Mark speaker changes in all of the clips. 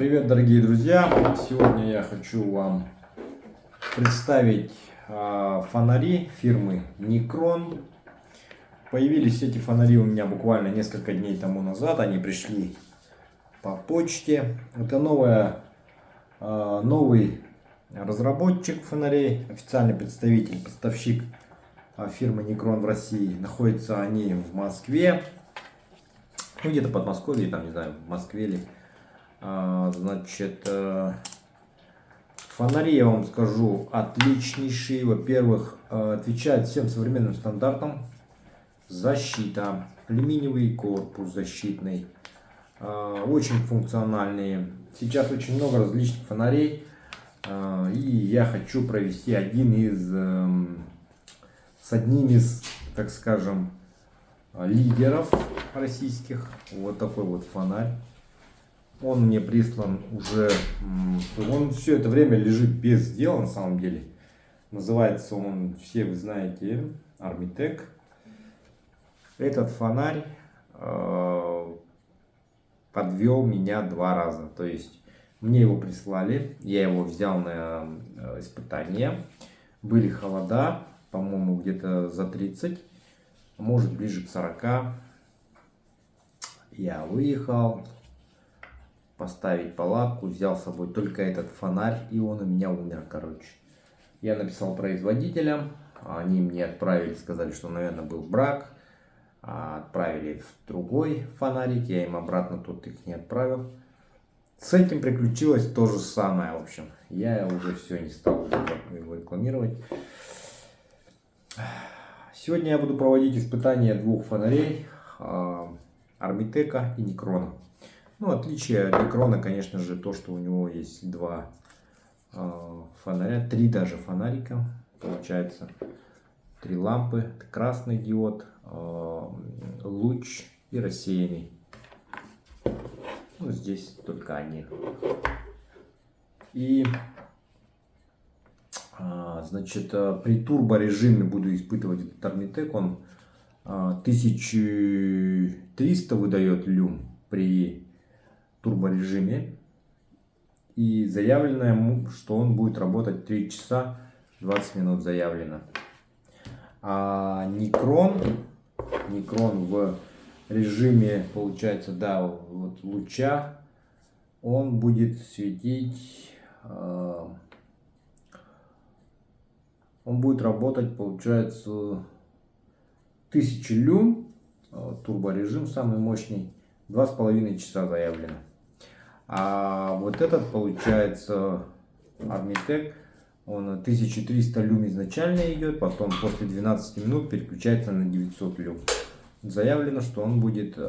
Speaker 1: Привет, дорогие друзья! Сегодня я хочу вам представить фонари фирмы Nikron. Появились эти фонари у меня буквально несколько дней тому назад. Они пришли по почте. Это новый разработчик фонарей, официальный представитель, поставщик фирмы Nikron в России. Находятся они в Москве. Ну, где-то под Подмосковье, там, не знаю, в Москве ли. Значит, фонари, я вам скажу, отличнейшие. Во-первых, отвечают всем современным стандартам. Защита, алюминиевый корпус защитный, очень функциональные. Сейчас очень много различных фонарей. И я хочу провести с одним из, так скажем, лидеров российских. Вот такой вот фонарь. Он мне прислан уже, он все это время лежит без дела на самом деле. Называется он, все вы знаете, Armitec. Этот фонарь подвел меня 2 раза. То есть мне его прислали, я его взял на испытание. Были холода, по-моему, где-то за 30, может ближе к 40. Я выехал поставить палатку, взял с собой только этот фонарь, и он у меня умер, короче. Я написал производителям, они мне отправили, сказали, что, наверное, был брак. Отправили в другой фонарик, я им обратно тут их не отправил. С этим приключилось то же самое, в общем. Я уже все не стал его рекламировать. Сегодня я буду проводить испытания 2 фонарей, Armitec и Nikron. Ну, отличие от Nikron, конечно же, то, что у него есть 2 фонаря, 3 даже фонарика, получается. 3 лампы, красный диод, луч и рассеянный. Ну, здесь только они. И, значит, при турборежиме буду испытывать этот Armitec. Он 1300 выдает люм при турборежиме. И заявлено, что он будет работать 3 часа 20 минут заявлено. А Nikron в режиме, получается, да, вот луча, он будет светить, он будет работать, получается, 1000 люм, турборежим самый мощный, 2,5 часа заявлено. А вот этот, получается, Armitec, он 1300 люм изначально идет, потом после 12 минут переключается на 900 люм. Заявлено, что он будет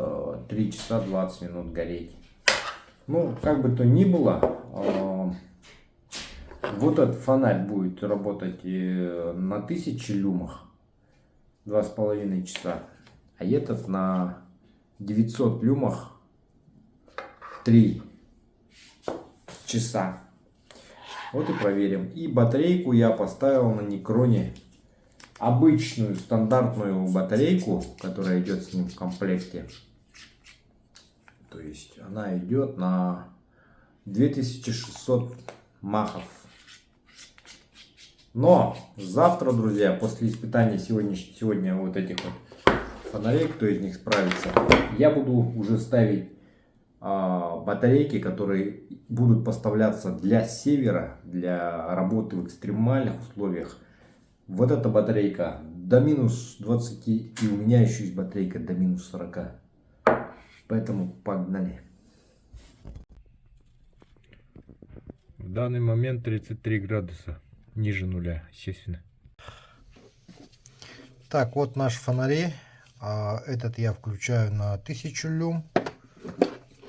Speaker 1: 3 часа 20 минут гореть. Ну, как бы то ни было, вот этот фонарь будет работать на 1000 люмах 2,5 часа, а этот на 900 люмах 3 часа. Вот и проверим. И батарейку я поставил на Nikron, обычную стандартную батарейку, которая идет с ним в комплекте. То есть она идет на 2600 махов. Но завтра, друзья, после испытания сегодня вот этих вот фонарей, кто из них справится, я буду уже ставить батарейки, которые будут поставляться для севера, для работы в экстремальных условиях. Вот эта батарейка до минус 20, и у меня еще есть батарейка до минус 40. Поэтому погнали.
Speaker 2: В данный момент 33 градуса, ниже нуля, естественно.
Speaker 3: Так, вот наши фонари. Этот я включаю на 1000 люм.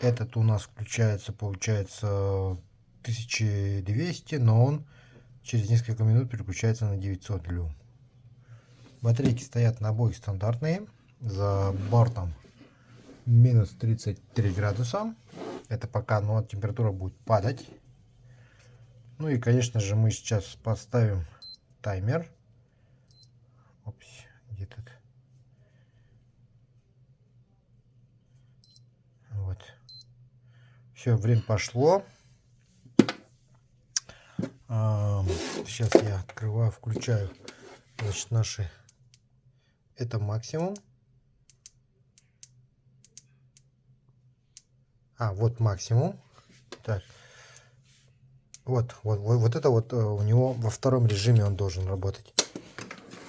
Speaker 3: Этот у нас включается, получается, 1200, но он через несколько минут переключается на 900 люм. Батарейки стоят на обоих стандартные. За бортом минус 33 градуса. Это пока, но температура будет падать. Ну и, конечно же, мы сейчас поставим таймер. Опс, где тут? Вот. Все, время пошло. сейчас я открываю, включаю, значит, наши, это максимум. Вот максимум. Так, вот это вот у него во втором режиме он должен работать.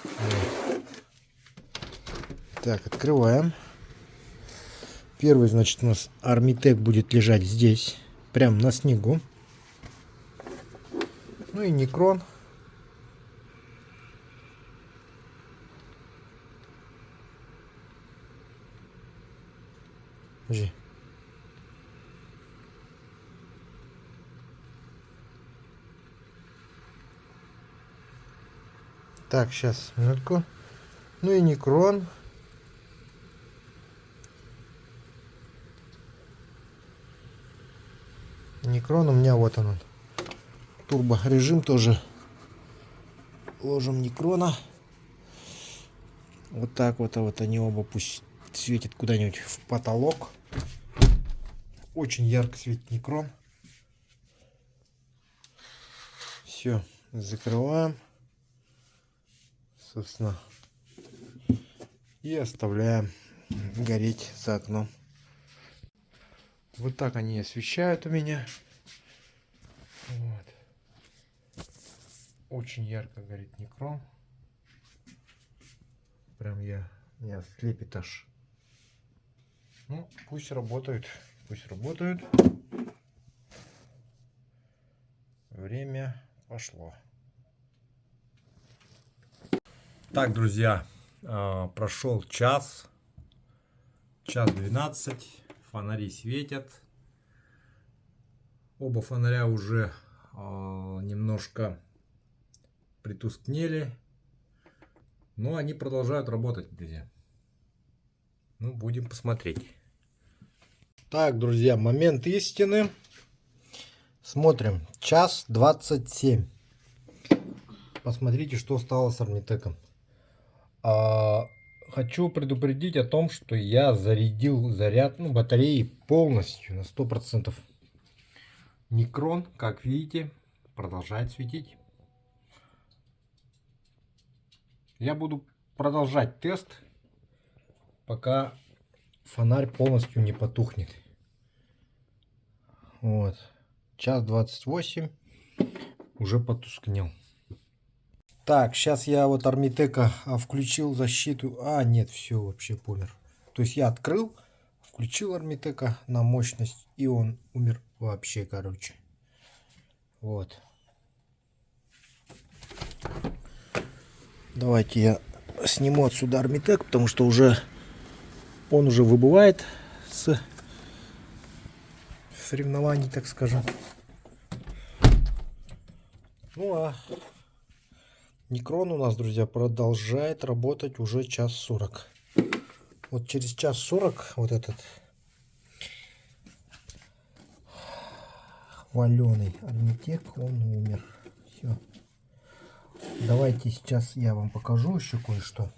Speaker 3: Вот. Так, открываем. Первый, значит, у нас Armitec будет лежать здесь, прям на снегу. Ну и Nikron. Подожди. Так, сейчас, минутку. Ну и Nikron. Nikron у меня вот он. Турбо режим тоже. Ложим Никрона. Вот так вот, они оба пусть светят куда-нибудь в потолок. Очень ярко светит Никрон. Все, закрываем. Собственно. И оставляем гореть за окном. Вот так они освещают у меня. Вот. Очень ярко горит Никрон. Прям меня слепит аж. Ну, пусть работают. Пусть работают. Время пошло.
Speaker 2: Так, друзья, прошел час 12, фонари светят. Оба фонаря уже немножко притускнели, но они продолжают работать, друзья. Ну, будем посмотреть.
Speaker 3: Так, друзья, момент истины. Смотрим. 1:27. Посмотрите, что стало с Армитеком. Хочу предупредить о том, что я зарядил батареи полностью на 100%. Никрон, как видите, продолжает светить. Я буду продолжать тест, пока фонарь полностью не потухнет. Вот. 1:28. Уже потускнел. Так, сейчас я вот Армитека включил защиту. Нет, все, вообще помер. То есть я открыл, включил Армитека на мощность, и он умер вообще, короче. Вот. Давайте я сниму отсюда Армитек, потому что он уже выбывает с соревнований, так скажем. Ну а Никрон у нас, друзья, продолжает работать уже 1:40. Вот через 1:40 вот этот хваленый Армитек, он умер. Все. Давайте сейчас я вам покажу еще кое-что.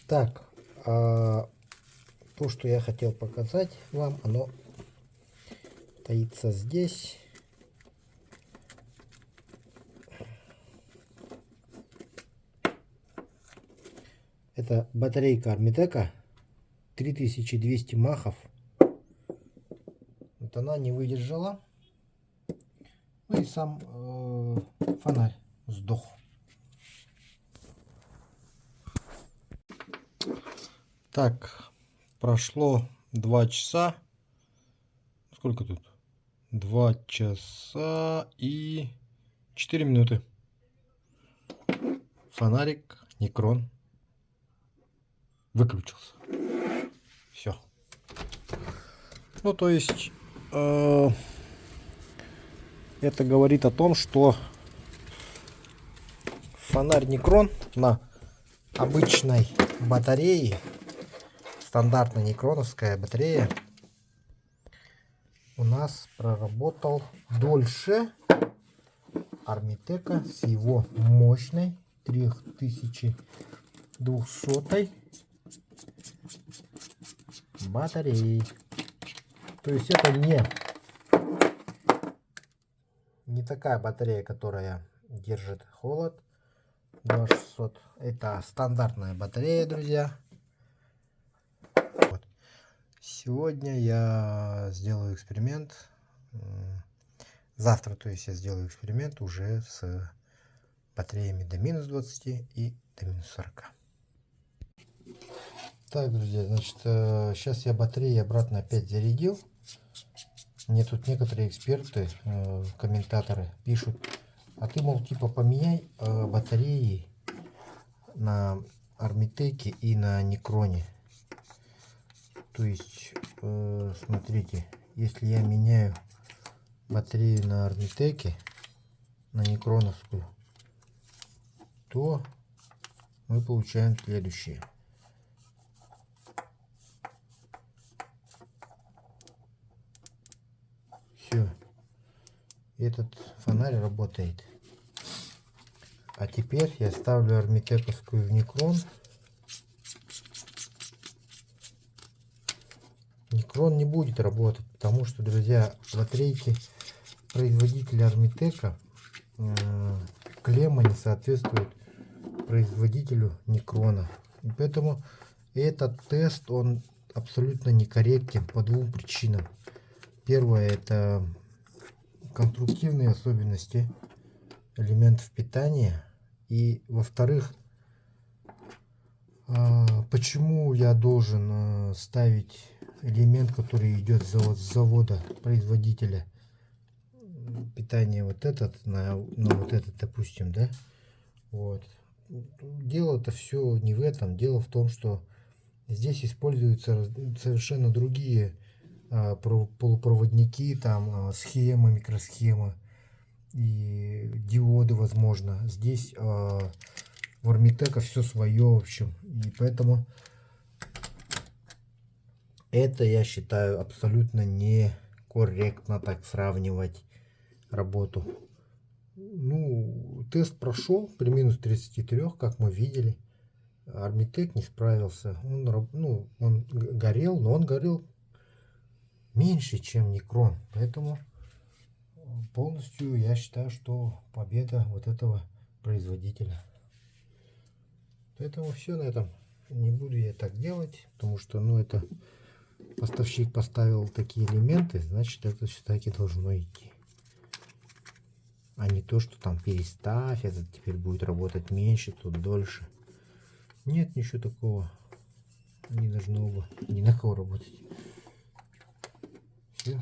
Speaker 3: Так, то, что я хотел показать вам, оно таится здесь. Это батарейка Армитека 3200 махов. Вот она не выдержала. Ну и сам фонарь сдох. Так, прошло 2 часа. Сколько тут? 2 часа и 4 минуты. Фонарик Никрон выключился. Все. Ну, то есть это говорит о том, что фонарь Никрон на обычной батарее, стандартная никроновская батарея, у нас проработал дольше Армитека с его мощной 3200 батареей. То есть это не не такая батарея, которая держит холод 2600. Это стандартная батарея, друзья. Вот. Сегодня я сделаю эксперимент. Завтра, то есть, я сделаю эксперимент уже с батареями до минус 20 и до минус 40. Так, друзья, значит, сейчас я батареи обратно опять зарядил. Мне тут некоторые эксперты, комментаторы пишут: а ты, мол, типа поменяй батареи на Армитеке и на Никроне. То есть, смотрите, если я меняю батарею на Армитеке, на Никроновскую, то мы получаем следующее. Все, этот фонарь работает. А теперь я ставлю армитековскую в Никрон. Никрон не будет работать, потому что, друзья, батарейки производителя Армитека, клемма не соответствует производителю Никрона. И поэтому этот тест, он абсолютно некорректен по двум причинам. Первое — это конструктивные особенности элементов питания. И во-вторых, почему я должен ставить элемент, который идет с завода производителя питания, вот этот на вот этот, допустим, да? Вот. Дело-то все не в этом. Дело в том, что здесь используются совершенно другие полупроводники, там схемы, микросхемы и диоды, возможно. Здесь в Армитека все свое, в общем. И поэтому это, я считаю, абсолютно некорректно так сравнивать работу. Ну, тест прошел при минус 33, как мы видели. Армитек не справился. Он горел, но он горел меньше, чем Никрон. Поэтому полностью я считаю, что победа вот этого производителя. Поэтому все на этом. Не буду я так делать, потому что, это поставщик поставил такие элементы, значит, это все-таки должно идти. А не то, что там переставь, этот теперь будет работать меньше, тут дольше. Нет, ничего такого. Не должно бы ни на кого работать. Все.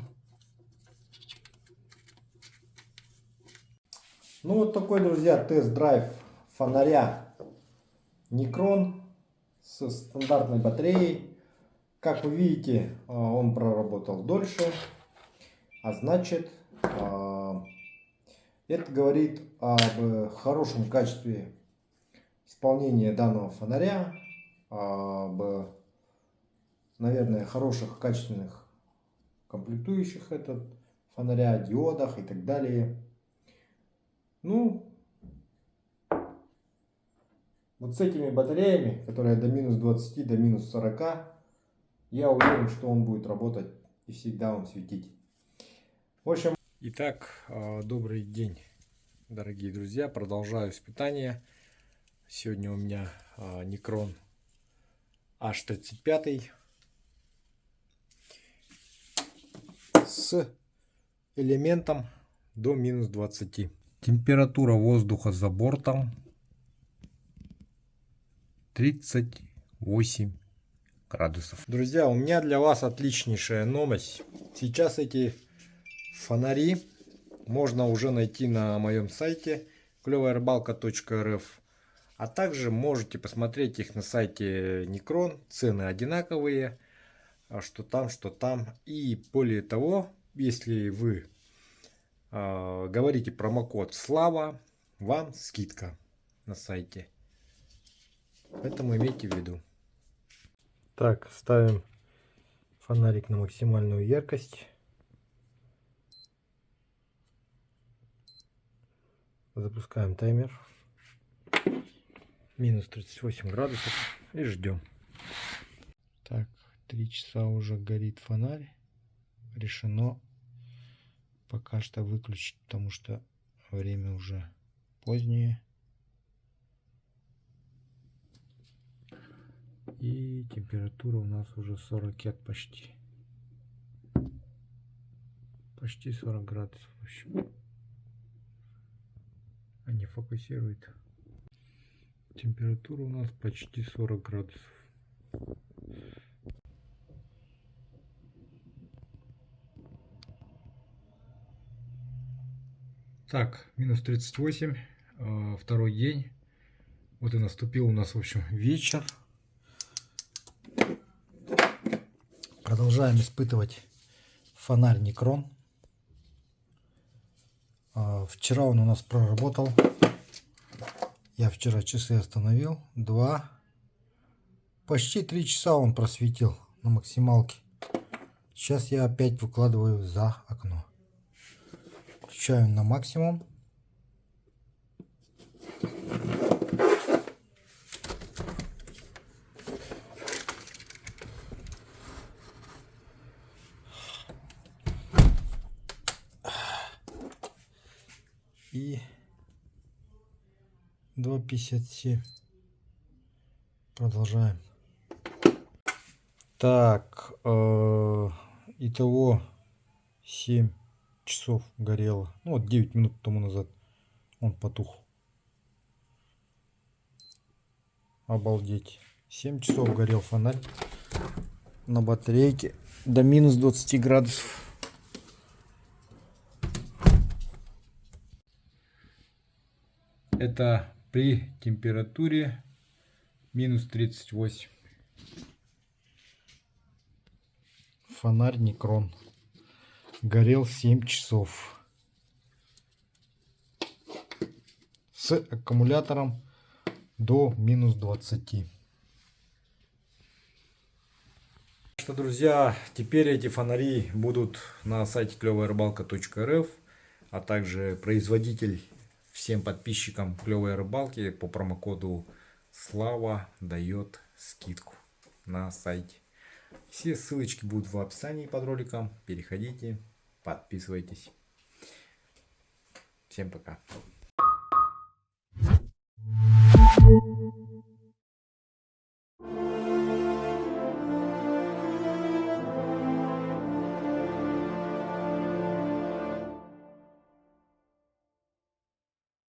Speaker 1: Ну вот такой, друзья, тест-драйв фонаря Никрон с стандартной батареей. Как вы видите, он проработал дольше, а значит, это говорит об хорошем качестве исполнения данного фонаря, об, наверное, хороших качественных комплектующих этот фонаря, диодах и так далее. Ну, вот с этими батареями, которые до минус 20, до минус 40, я уверен, что он будет работать и всегда он светить. В общем...
Speaker 2: Итак, добрый день, дорогие друзья. Продолжаю испытания. Сегодня у меня Nikron H35 с элементом до минус 20. Температура воздуха за бортом 38 градусов. Друзья, у меня для вас отличнейшая новость. Сейчас эти фонари можно уже найти на моем сайте клёваярыбалка.рф. А также можете посмотреть их на сайте Nikron. Цены одинаковые. Что там. И более того, если вы говорите промокод Слава, вам скидка на сайте. Поэтому имейте в виду. Так, ставим фонарик на максимальную яркость. Запускаем таймер. Минус 38 градусов. И ждем. Так, 3 часа уже горит фонарь. Решено пока что выключить, потому что
Speaker 3: время уже позднее.
Speaker 2: И температура у нас уже 40 почти. Почти 40 градусов, в общем. Не фокусирует. Температура у нас почти 40 градусов. Так, минус 38, второй день. Вот и наступил у нас, в общем, вечер.
Speaker 3: Продолжаем испытывать фонарь Nikron. Вчера он у нас проработал. Я вчера часы остановил. 2, почти 3 часа он просветил на максималке. Сейчас я опять выкладываю за окно. Включаю на максимум. И 2,57. Продолжаем. Так, итого 7 часов горело. Ну вот 9 минут тому назад он потух. Обалдеть. 7 часов горел фонарь на батарейке до минус 20 градусов.
Speaker 2: Это при температуре минус 38.
Speaker 3: Фонарь Nikron горел 7 часов с аккумулятором до минус 20.
Speaker 2: Что, друзья, теперь эти фонари будут на сайте клёвая-рыбалка.рф, а также производитель всем подписчикам Клёвой Рыбалки по промокоду Слава дает скидку на сайте. Все ссылочки будут в описании под роликом. Переходите, подписывайтесь. Всем пока.